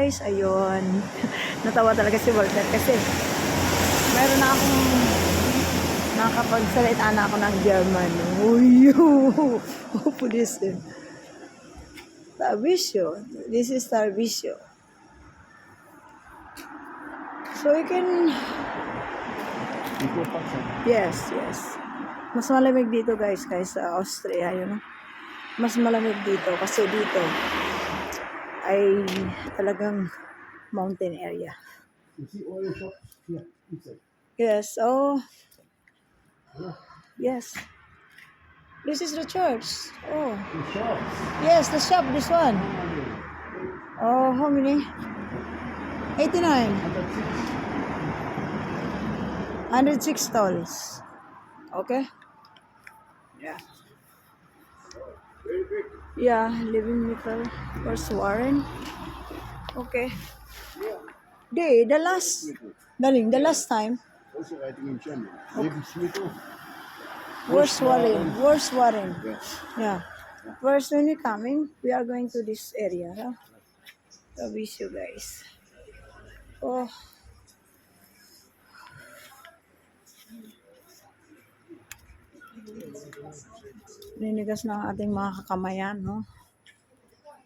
guys. Ayun. Natawa talaga si Walter kasi meron na akong nakapagsalita na ako ng German. Uy, pulis eh. Tarvisio. This is Tarvisio. So you can... Yes. Mas malamig dito guys kaysa Austria. Yun. Mas malamig dito kasi dito ay talagang mountain area. Yes, oh. Yes. This is the church. Oh. Yes, the shop, this one. Oh, how many? 89. 106 stalls. Okay. Yeah. Yeah, living metal. First Warren. Okay. The last, darling, the last time. Also writing in German. Lebensmittel. Where's Warren? Yes. Yeah. First, when we coming, we are going to this area. Huh? I wish you guys. Oh. Ninigas ng ating mga kakamayan, no?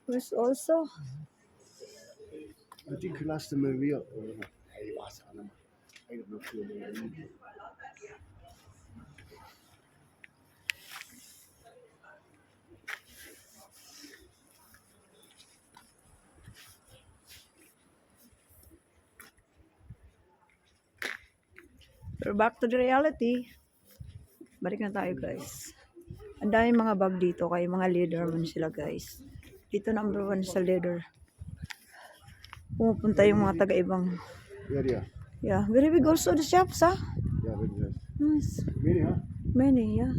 There's also... I think last time we were... I don't know. We're back to the reality. Balik na tayo guys. Ang daming mga bag dito kay mga leader man sila guys. Dito number 1 sa leader. Pumupunta yung mga taga-ibang. Yeah. Yeah, very big also the shops, huh? Yeah, very nice. Nice. Many, huh? Many, yeah.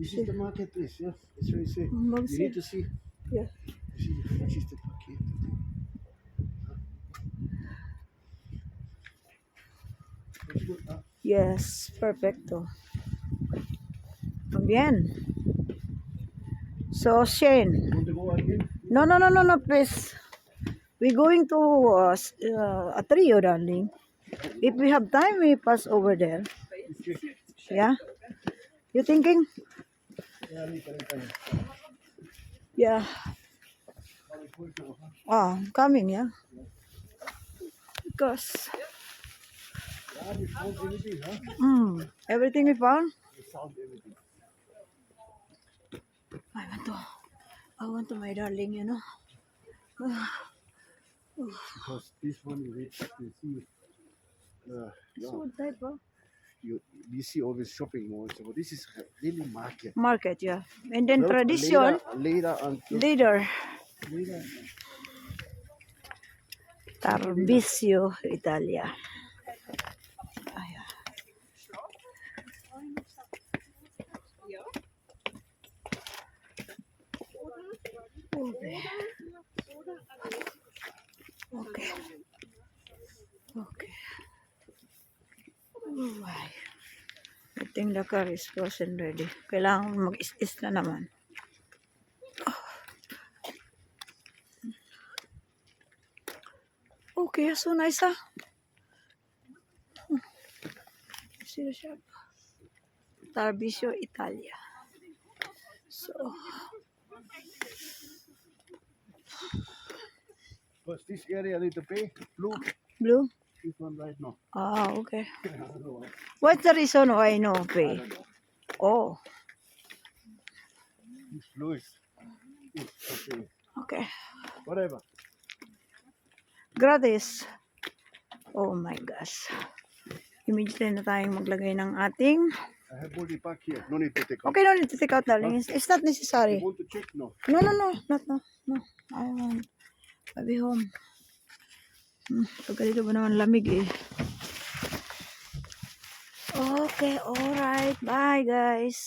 This is the marketplace, yeah. That's what you say. Mag- You need to see. Yeah. See, what is the paket? That's good, huh? Yes, perfecto. Bien. So, Shane. Want to go again? No, please. We're going to a trio, darling. If we have time, we pass over there. Yeah? You thinking? Yeah. Oh, I'm coming, yeah? Because... Yeah, we found everything, huh? Everything we found? We found everything. I want to my darling, you know. Because this one you reach, you see, yeah, So type of you see all these shopping malls. So this is really market. market, yeah. And then Built tradition, later until leader. later. Tarvisio, Italia. Ayan. Okay. Oh, my. I think the car is frozen ready. Kailangan mag-is-is na naman. Okay, so nice, huh? See the shop. Tarvisio, Italia. So, Because this area need to pay blue. blue? This one right now. Ah, okay. I don't know why. What's the reason why no I pay? don't know. Oh, This blue is okay. okay. Whatever. Gratis. Oh my gosh. Immediately na tayong maglagay ng ating... I have already packed here. No need to take out. Okay, no need to take out, darling. It's not necessary. You want to check? No. No. Not no. No. I want. I'll be home. Pagka dito ba naman lamig eh. Okay, alright. Bye, guys.